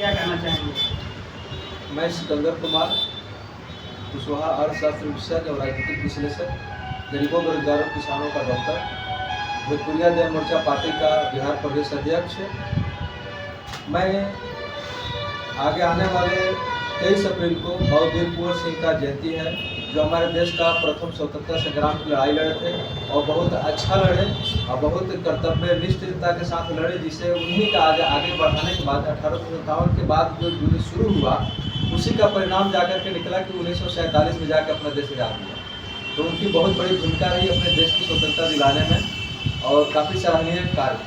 क्या कहना चाहेंगे? मैं सिकंदर कुमार, कुशवाहा अर्थशास्त्र विशेषज्ञ और राजनीतिक विश्लेषक, गरीबों बेरोजगारों किसानों का डॉक्टर, भोजपुरिया जन मोर्चा पार्टी का बिहार प्रदेश अध्यक्ष। मैं आगे आने वाले 23 अप्रैल को वीर कुंवर सिंह का जयंती है, जो हमारे देश का प्रथम स्वतंत्रता संग्राम की लड़ाई लड़े थे और बहुत अच्छा लड़े और बहुत कर्तव्यनिष्ठता के साथ लड़े, जिसे उन्हीं का आगे बढ़ाने के बाद 1857 के बाद जो युद्ध शुरू हुआ, उसी का परिणाम जाकर के निकला कि 1947 में जाकर अपना देश आज़ाद हुआ। तो उनकी बहुत बड़ी भूमिका रही अपने देश की स्वतंत्रता दिलाने में और काफ़ी सराहनीय कार्य।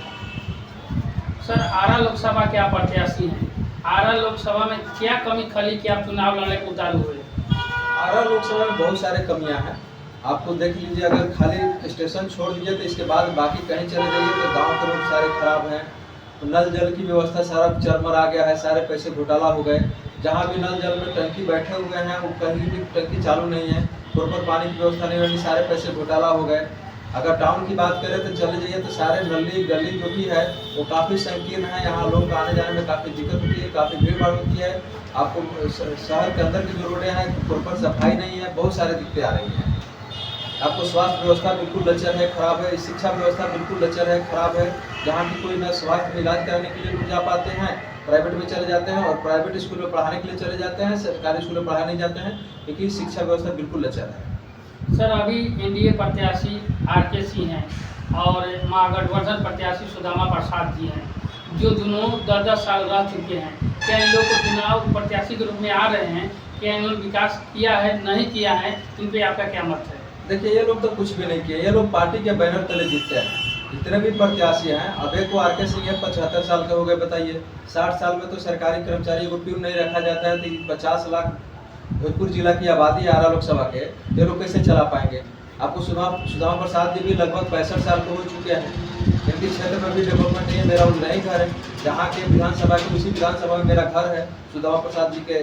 सर, आरा लोकसभा के आप प्रत्याशी हैं, आरा लोकसभा में क्या कमी खली कि आप चुनाव लड़ने को उतारू हुए? आरा लोकसभा में बहुत सारे कमियां हैं, आपको देख लीजिए। अगर खाली स्टेशन छोड़ दीजिए तो इसके बाद बाकी कहीं चले जाइए तो गांव के रोड सारे खराब हैं, तो नल जल की व्यवस्था सारा चरमरा गया है, सारे पैसे घोटाला हो गए। जहां भी नल जल में टंकी बैठे हुए हैं वो कहीं भी टंकी चालू नहीं है, प्रॉपर पानी की व्यवस्था नहीं होगी, सारे पैसे घोटाला हो गए। अगर टाउन की बात करें तो चले जाइए तो सारे नली गली जो भी है वो काफ़ी संकीर्ण है, यहाँ लोग आने जाने में काफ़ी दिक्कत होती है, काफ़ी भीड़ भाड़ होती है। आपको शहर के अंदर की जो रोडें हैं प्रॉपर सफाई नहीं है, बहुत सारी दिक्कतें आ रही हैं। आपको स्वास्थ्य व्यवस्था बिल्कुल लचर है, खराब है, शिक्षा व्यवस्था बिल्कुल लचर है, खराब है। जहाँ भी कोई ना स्वास्थ्य में इलाज कराने के लिए लोग जा पाते हैं, प्राइवेट में चले जाते हैं, और प्राइवेट स्कूल में पढ़ाने के लिए चले जाते हैं, सरकारी स्कूल में पढ़ाने नहीं जाते हैं, क्योंकि शिक्षा व्यवस्था बिल्कुल लचर है। सर, अभी एनडीए प्रत्याशी आरके सिंह हैं और महागठबंधन प्रत्याशी सुदामा प्रसाद जी हैं, जो दोनों 10-10 साल रह चुके हैं। क्या इन लोग को चुनाव प्रत्याशी के रूप में आ रहे हैं? क्या इन्होंने विकास किया है, नहीं किया है? इन पर आपका क्या मत है? देखिए, ये लोग तो कुछ भी नहीं किए, ये लोग पार्टी के बैनर तले जीतते हैं। जितने भी प्रत्याशी हैं, अब एक को आरके सिंह 75 साल के हो गए, बताइए। 60 साल में तो सरकारी कर्मचारी को प्यून नहीं रखा जाता है, तो 50 लाख भोजपुर जिला की आबादी है आरा लोकसभा के, ये लोग कैसे चला पाएंगे? आपको सुदामा प्रसाद जी भी लगभग 65 साल के हो चुके हैं, इनके क्षेत्र में भी डेवलपमेंट नहीं है। मेरा वो नई घर है, जहाँ के विधानसभा के उसी विधानसभा में मेरा घर है, सुदामा प्रसाद जी के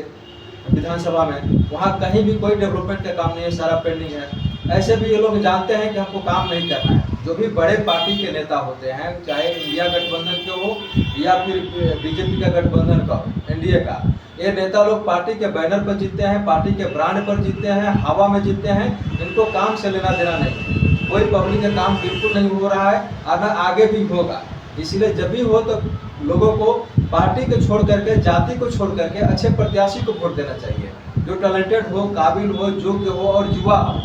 विधानसभा में, वहाँ कहीं भी कोई डेवलपमेंट का काम नहीं है, सारा पेंडिंग है। ऐसे भी ये लोग जानते हैं कि हमको काम नहीं करना है। जो भी बड़े पार्टी के नेता होते हैं, चाहे इंडिया गठबंधन के हो या फिर बीजेपी का गठबंधन का हो, एनडीए का, ये नेता लोग पार्टी के बैनर पर जीतते हैं, पार्टी के ब्रांड पर जीतते हैं, हवा में जीतते हैं। इनको काम से लेना देना नहीं, कोई पब्लिक का काम बिल्कुल नहीं हो रहा है और न आगे भी होगा। इसलिए जब भी हो तो लोगों को पार्टी को छोड़ करके, जाति को छोड़ करके अच्छे प्रत्याशी को वोट देना चाहिए, जो टैलेंटेड हो, काबिल हो, योग्य हो और युवा हो।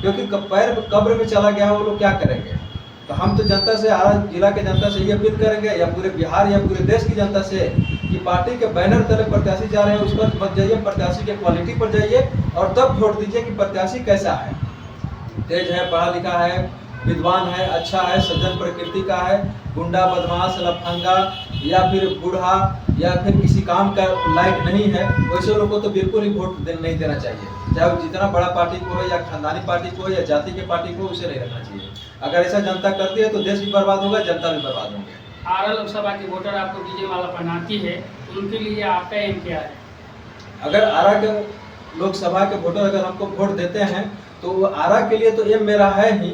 क्योंकि पैर कब्र में चला गया है, वो लोग क्या करेंगे? तो हम तो जनता से, आरा जिला के जनता से ये अपील करेंगे, या पूरे बिहार या पूरे देश की जनता से, कि पार्टी के बैनर तले प्रत्याशी जा रहे हैं उस पर मत जाइए, प्रत्याशी के क्वालिटी पर जाइए और तब वोट दीजिए कि प्रत्याशी कैसा है, तेज है, पढ़ा लिखा है, विद्वान है, अच्छा है, सज्जन प्रकृति का है, गुंडा बदमाश लफंगा या फिर बूढ़ा या फिर किसी काम का लायक नहीं है, वैसे लोगों को तो बिल्कुल ही वोट नहीं देना चाहिए। चाहे वो जितना बड़ा पार्टी को हो या खानदानी पार्टी को हो या जाति के पार्टी को, उसे नहीं रखना चाहिए। अगर ऐसा जनता करती है तो देश भी बर्बाद होगा, जनता भी बर्बाद होगी। आरा लोकसभा की वोटर आपको विजय माला पहनाती है, उनके लिए आपका एम क्या है? अगर आरा के लोकसभा के वोटर अगर हमको वोट देते हैं तो आरा के लिए तो एम मेरा है ही,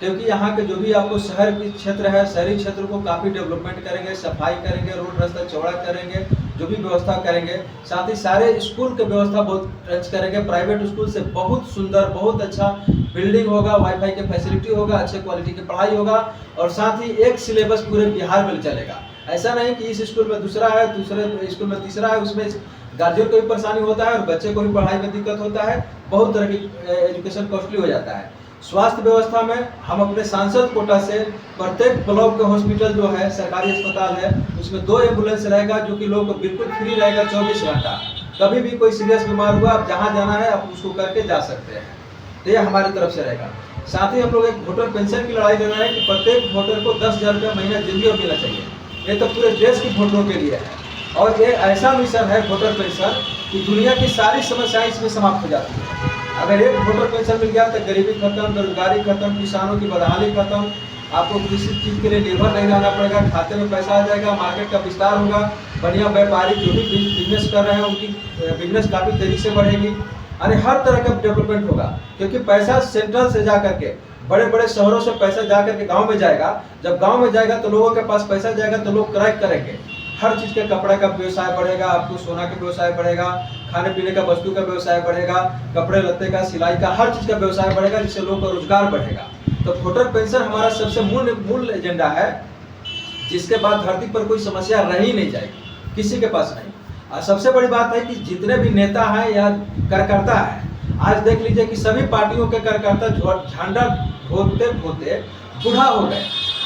क्योंकि यहाँ के जो भी आपको शहर की क्षेत्र है, शहरी क्षेत्र को काफ़ी डेवलपमेंट करेंगे, सफाई करेंगे, रोड रास्ता चौड़ा करेंगे, जो भी व्यवस्था करेंगे। साथ ही सारे स्कूल की व्यवस्था बहुत टच करेंगे, प्राइवेट स्कूल से बहुत सुंदर, बहुत अच्छा बिल्डिंग होगा, वाईफाई की फैसिलिटी होगा, अच्छे क्वालिटी की पढ़ाई होगा, और साथ ही एक सिलेबस पूरे बिहार में चलेगा। ऐसा नहीं कि इस स्कूल में दूसरा है, दूसरे स्कूल में तीसरा है, उसमें गार्जियन को भी परेशानी होता है और बच्चे को भी पढ़ाई में दिक्कत होता है, बहुत तरह की एजुकेशन कॉस्टली हो जाता है। स्वास्थ्य व्यवस्था में हम अपने सांसद कोटा से प्रत्येक ब्लॉक का हॉस्पिटल जो है, सरकारी अस्पताल है, उसमें 2 एम्बुलेंस रहेगा, जो कि लोग को बिल्कुल फ्री रहेगा 24 घंटा। कभी भी कोई सीरियस बीमार हुआ, आप जहाँ जाना है आप उसको करके जा सकते हैं, तो ये हमारी तरफ से रहेगा। साथ ही हम लोग एक वोटर पेंशन की लड़ाई लड़ रहे हैं कि प्रत्येक वोटर को 10,000 रुपया महीना जिंदगी में मिलना चाहिए। ये तो पूरे देश के वोटरों के लिए है, और ये ऐसा मिशन है वोटर पेंशन कि दुनिया की सारी समस्याएं इसमें समाप्त हो जाती है। अगर एक वोटर पेंशन मिल गया तो गरीबी खत्म, बेरोजगारी खत्म, किसानों की बदहाली खत्म, आपको किसी चीज़ के लिए निर्भर नहीं रहना पड़ेगा, खाते में पैसा आ जाएगा, मार्केट का विस्तार होगा, बढ़िया व्यापारी जो भी बिजनेस कर रहे हैं उनकी बिजनेस काफ़ी तेजी से बढ़ेगी, यानी हर तरह का डेवलपमेंट होगा। क्योंकि पैसा सेंट्रल से जा करके, बड़े बड़े शहरों से पैसा जा करके गाँव में जाएगा। जब गाँव में जाएगा तो लोगों के पास पैसा जाएगा तो लोग क्रय करेंगे, हर चीज़ के कपड़े का व्यवसाय बढ़ेगा, आपको सोना का व्यवसाय बढ़ेगा, खाने पीने का वस्तु का व्यवसाय बढ़ेगा, कपड़े लत्ते का, सिलाई का, हर चीज़ का व्यवसाय बढ़ेगा, जिससे लोगों का रोजगार बढ़ेगा। तो वोटर पेंशन हमारा सबसे मूल एजेंडा है, जिसके बाद धरती पर कोई समस्या रह ही नहीं जाएगी, किसी के पास नहीं। और सबसे बड़ी बात है कि जितने भी नेता हैं या कार्यकर्ता हैं, आज देख लीजिए कि सभी पार्टियों के कार्यकर्ता झंडा ढोते ढोते बूढ़ा हो गए।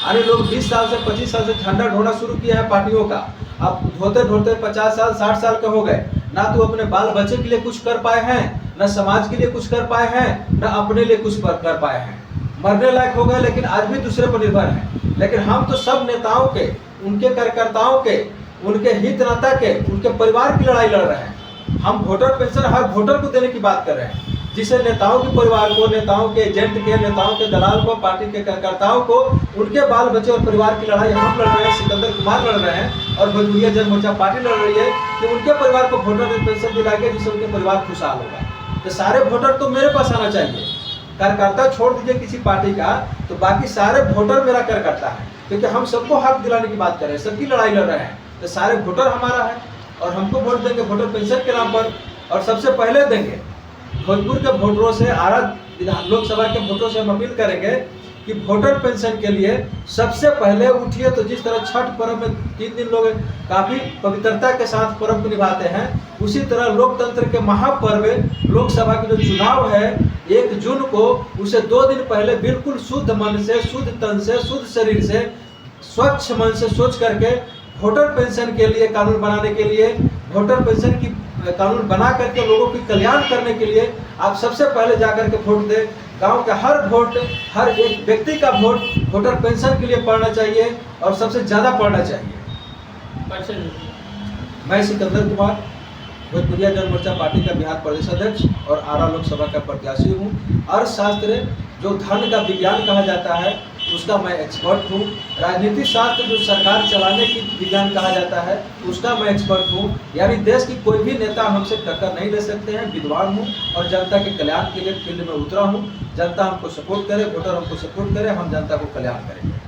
अरे लोग 20 साल से 25 साल से झंडा ढोना शुरू किया है पार्टियों का, अब ढोते ढोते 50 साल 60 साल के हो गए। ना तो अपने बाल बच्चे के लिए कुछ कर पाए हैं, न समाज के लिए कुछ कर पाए हैं, न अपने लिए कुछ कर पाए हैं। मरने लायक हो गए, लेकिन आज भी दूसरे पर निर्भर हैं। लेकिन हम तो सब नेताओं के, उनके कार्यकर्ताओं के, उनके हितनाता के, उनके परिवार की लड़ाई लड़ रहे हैं। हम वोटर पेंशन हर वोटर को देने की बात कर रहे हैं, जिससे नेताओं के परिवार को, नेताओं के एजेंट के, नेताओं के दलाल को, पार्टी के कार्यकर्ताओं को, उनके बाल बच्चे और परिवार की लड़ाई हम लड़ रहे हैं, सिकंदर कुमार लड़ रहे हैं और भोजपुरिया जनमोर्चा पार्टी लड़ रही है कि उनके परिवार को वोटर पेंशन दिलाएंगे, जिससे उनके परिवार खुशहाल होगा। तो सारे वोटर तो मेरे पास आना चाहिए। कार्यकर्ता छोड़ दीजिए किसी पार्टी का, तो बाकी सारे वोटर मेरा कार्यकर्ता है, क्योंकि हम सबको हक दिलाने की बात कर रहे हैं, सबकी लड़ाई लड़ रहे हैं। तो सारे वोटर हमारा है और हमको वोट देंगे वोटर पेंशन के नाम पर। और सबसे पहले देंगे भोजपुर के वोटरों से, आरा लोकसभा के वोटरों से हम अपील करेंगे कि वोटर पेंशन के लिए सबसे पहले उठिए। तो जिस तरह छठ पर्व में 3 दिन लोग काफ़ी पवित्रता के साथ पर्व को निभाते हैं, उसी तरह लोकतंत्र के महापर्व लोकसभा के जो चुनाव है 1 जून को, उसे 2 दिन पहले बिल्कुल शुद्ध मन से, शुद्ध तन से, शुद्ध शरीर से, स्वच्छ मन से सोच करके वोटर पेंशन के लिए कानून बनाने के लिए, वोटर पेंशन की कानून बना करके लोगों की कल्याण करने के लिए आप सबसे पहले जाकर के वोट दें। गांव का हर वोट, हर एक व्यक्ति का वोट वोटर पेंशन के लिए पड़ना चाहिए और सबसे ज़्यादा पड़ना चाहिए। मैं सिकंदर कुमार, भोजपुरिया जनमोर्चा पार्टी का बिहार प्रदेश अध्यक्ष और आरा लोकसभा का प्रत्याशी हूँ। अर्थशास्त्र जो धन का विज्ञान कहा जाता है, उसका मैं एक्सपर्ट हूँ। राजनीति शास्त्र जो सरकार चलाने की विज्ञान कहा जाता है, उसका मैं एक्सपर्ट हूँ। यानी देश की कोई भी नेता हमसे टक्कर नहीं ले सकते हैं। विद्वान हूँ और जनता के कल्याण के लिए फील्ड में उतरा हूँ। जनता हमको सपोर्ट करे, वोटर हमको सपोर्ट करे, हम जनता को कल्याण करेंगे।